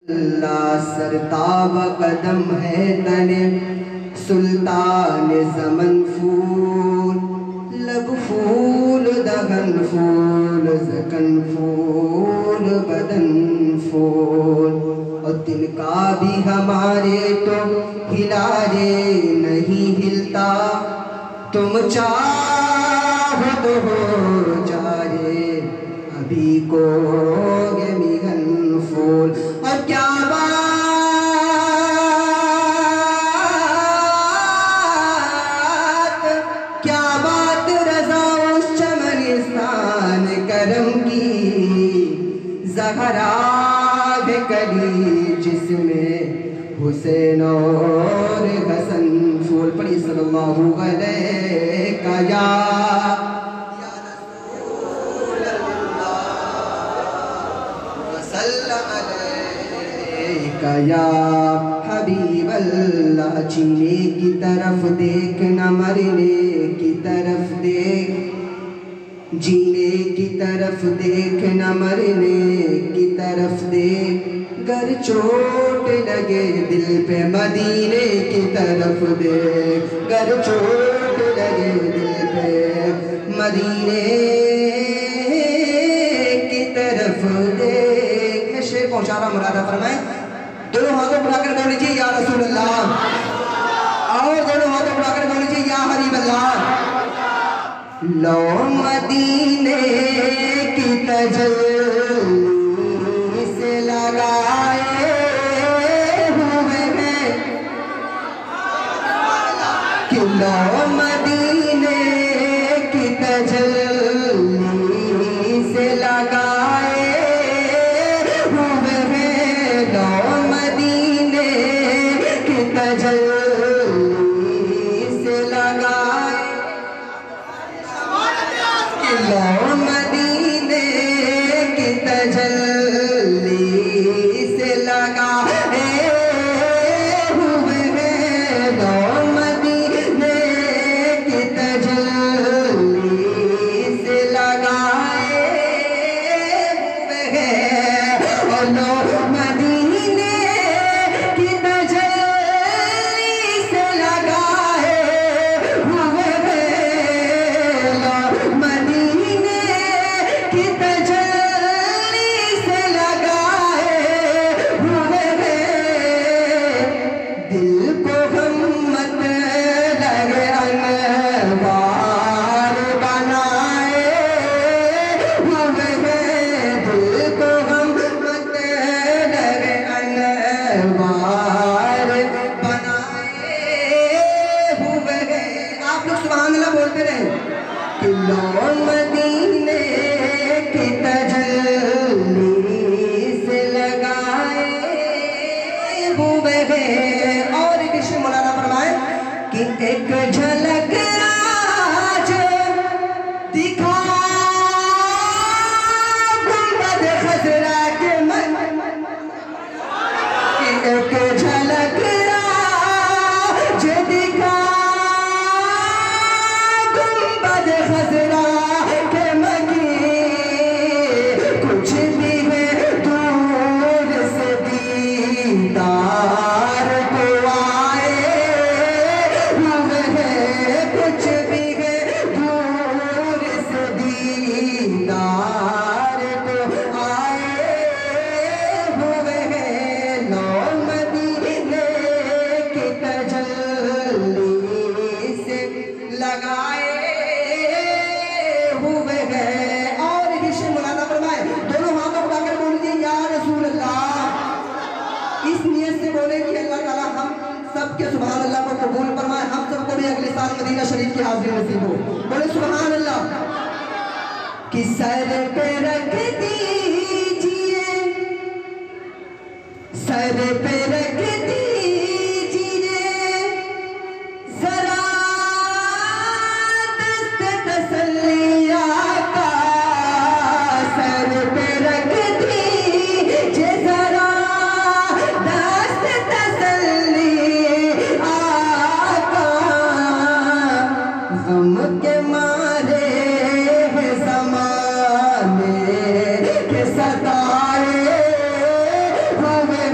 अल्लाह सरताब कदम है तने सुल्तान ज़मन फूल लब फूल दगन फूल ज़कन फूल बदन फूल और दिल का भी हमारे तो हिला रे नहीं हिलता तुम चाहो तो हो जा रे अभी को मिगन फूल। और क्या बात रज़ा उस चमनिस्तान करम की ज़हरा कली जिसमें हुसैन और हसन फूल। पढ़ी सल्लल्लाहु अलैहि या या हबीब अल्लाह। जीने की तरफ देख न मरने की तरफ देख, जीने की तरफ देख न मरने की तरफ देख, गर चोट लगे दिल पे मदीने की तरफ देख, गर चोट लगे दिल पे मदीने की तरफ देख। मैं शेर पहुंचा रहा मुरादा फरमाए। दोनों हाथों बढ़ाकर बोल लीजिए या रसूल अल्लाह, और दोनों हाथों बढ़ाकर बोल लीजिए या हबीब अल्लाह। लो मदीने की तजल्ली से लगाए हुए हैं कि लो मदीने की तजल्ली से लगाए हुए हैं, लो मदीने की तजल्ली से लगाए, लो मदीने की तजल्ली से लगाए हुए हैं, लो मदीने की तजल्ली से लगाए हुए हैं, और लो मदीने की तजल्ली से लगाए हुए हैं, लो मदीने की तजल्ली से लगाए हुए हैं। दिल को हम मत लगे अनवार बनाए हुए हैं, दिल को हम मत लगे अनवार बनाए हुए हैं। आप लोग सुभान अल्लाह बोलते रहे कि लो मदीने की तजल्ली से लगाए हुए हैं। और एक शेर मौलाना फरमाए कि एक झलक आज दिखा गुंबद खजरा के मन, कि एक झलक आज दिखा गुंबद खजरा के मगी, कुछ भी है दूर से दीदार को आए हुए हैं, कुछ भी है दूर से दीदार को आए हुए हैं, लो मदीने की तजल्ली से लगाए हुए हैं। और ऋषि मौलाना फरमाए, दोनों हाथों उठाकर बोल दीजिए या रसूल अल्लाह। इस नियत से बोले कि अल्लाह ताला हम सबके सुभान अल्लाह को कबूल फरमाए, हम सबको भी अगले साल मदीना शरीफ की हाजिरी नसीब हो। बोले सुभान अल्लाह। कि सर पे रख दीजिए, सर पे रख दीजिए जरा दस्त तसल्लिया का, सर पे रख दीजिए जरा दस्त तसल्लिया का, गम के मारे हैं ज़माने के सताए हुए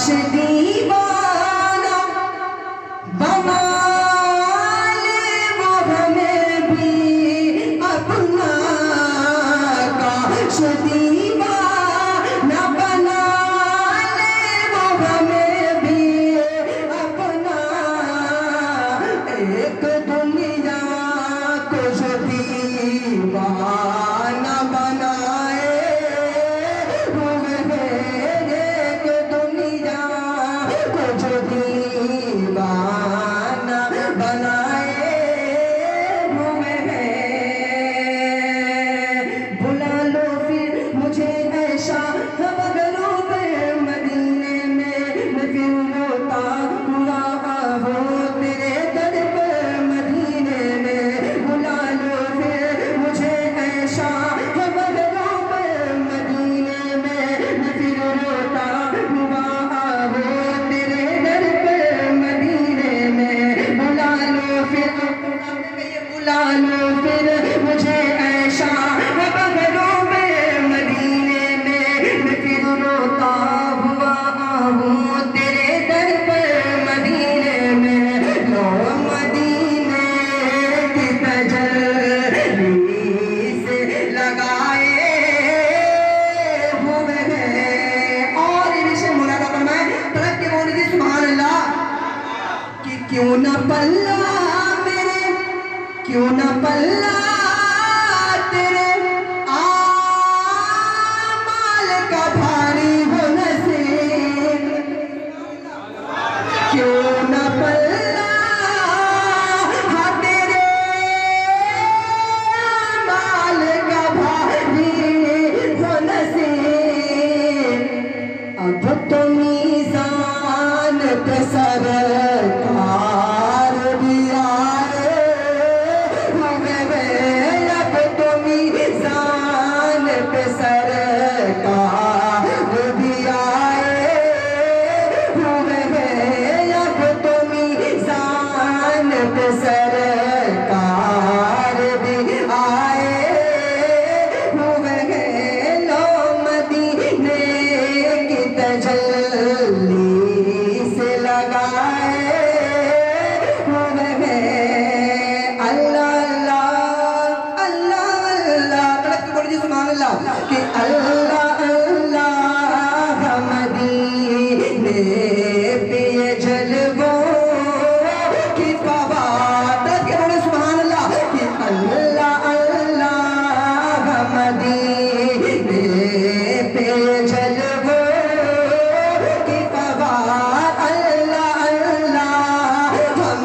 काश दीवाना बना ले वो हमें भी अपना, काश दीवाना बना ले वो हमें भी अपना। एक दुनिया को जो दीवाना बनाए हुए हैं, एक दुनिया को जो दीवाना बनाए हुए हैं। बुला लो फिर मुझे ऐसा बगलों पे मदीने में, मैं फिर रोता हुआ हो तेरे दर पे मदीने में। बुला लो फिर मुझे ऐसा बगलों पे मदीने में, मैं फिर रोता हुआ हो तेरे दर पे मदीने में। बुला लो फिर, बुला लो फिर मुझे ऐसा बगलों पे मदीने में, मैं फिर रोता हुआ हूँ तेरे दर पे मदीने में। लो मदीने की तजल्ली से लगाए हुए हैं। और इनसे मुनादा फरमाए, तड़प के बोल दी सुभान अल्लाह कि क्यों न पल्ला मेरे, क्यों न पल्ला तेरे आमाल का भारी हो नसीब, क्यों न पल्ला हाँ तेरे आमाल का भारी हो नसीब। अब तो मीज़ान पे सरकार भी आए हुए हैं, अब तो मीज़ान पे सरकार भी आए हुए हैं, अब तो मीज़ान पे सरकार भी आए हुए हैं। लो मदीने की तजल्ली से लगाए हुए हैं। अल्लाह अल्लाह अल्लाह अल्लाह, तड़प के बोलिए सुभान अल्लाह कि अल्लाह अल्लाह मदीने पे ये जलवों की फवाद, तड़प के बोलिए सुभान अल्लाह कि अल्लाह अल्लाह मदीने पे ये जलवों की फवाद, अल्लाह अल्लाह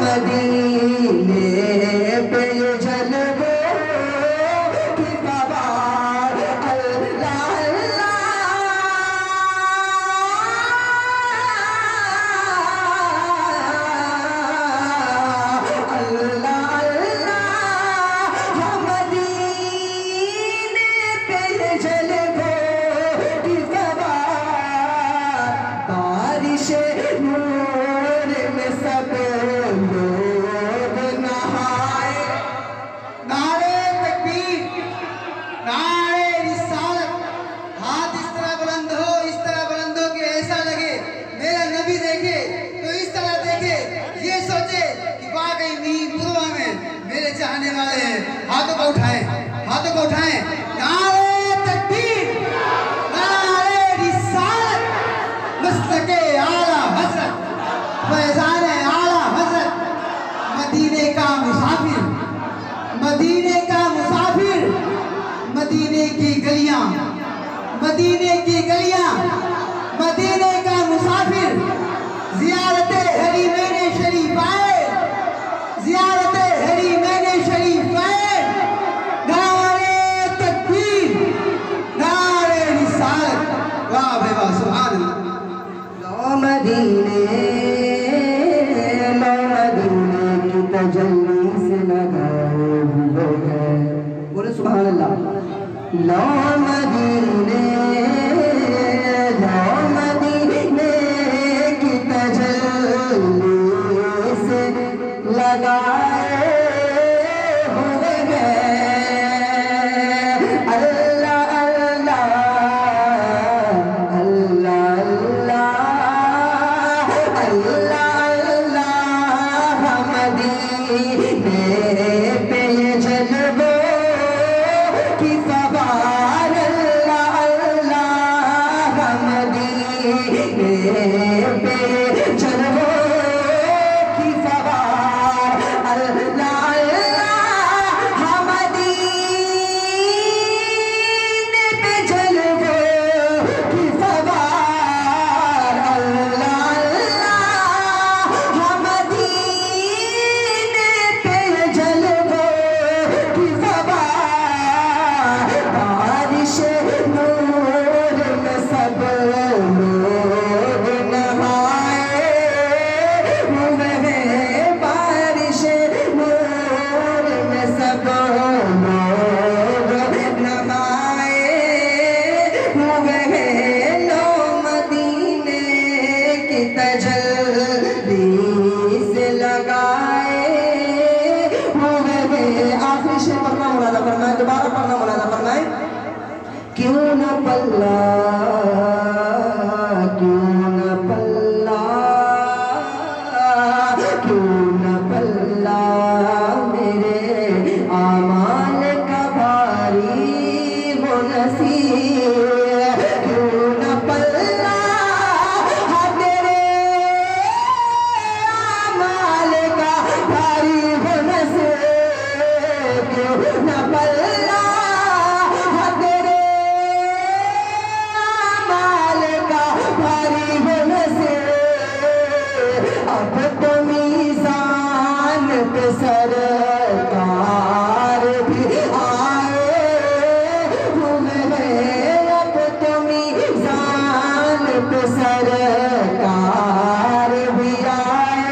मदीने पे ये जलवों की फवाद, अल्लाह अल्लाह अल्लाह मदीने पे ये जलवों की फवाद। बारिश नूर में सब लोग नहाए। नारे तकबीर, नारे रिसालत। हाथ इस तरह बुलंद हो, इस तरह बुलंद हो कि ऐसा लगे मेरा नबी देखे तो इस तरह देखे, ये सोचे कि वाकई मीर पूर्वा में मेरे चाहने वाले हैं। हाथों को उठाएं, हाथों को उठाएं। नारे तकबीर, नारे रिसालत। मसलके आला हजरत, फैजान आला हजरत, मदीने का मुसाफिर, मदीने का मुसाफिर, मदीने की गलियां, मदीने की गलियां, मदीने का मुसाफिर। ज़ियारते हरीमैन शरीफ आए, ज़ियारते हरीमैन शरीफ आए। नारे तकबीर, नारे रिसालत। वाह भाई वाह, सुभान अल्लाह। लो मदीने की तजल्ली से लगाए हुए हैं। बोले सुभान अल्लाह। लो मदीने की तजल्ली से लगाए हुए हैं। अल्लाह अल्लाह अल्लाह अल्लाह बारिश नूर में सब लोग नहाए हुए हैं, बारिश नूर में सब लोग नहाए हुए हैं, लो मदीने की तजल्ली से लगाए हुए हैं। आखिरी शेर पढ़ना मुलाजा फरमाए, दोबारा पढ़ना मुलाजा फरमाए। क्यों न पल्ला, क्यों न पल्ला, क्यों न पल्ला मेरे आमाल का भारी वो नसीब, क्यों न पल्ला तेरे आमाल का भारी वो नसीब, क्यों न पल्ला तेरे आमाल का भारी वो नसीब। अब तो मीज़ान पे सरकार भी आए हुए हैं, अब तो मीज़ान पे सरकार भी आए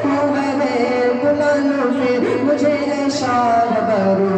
हुए हैं। बुला लो फिर मुझे शार बरू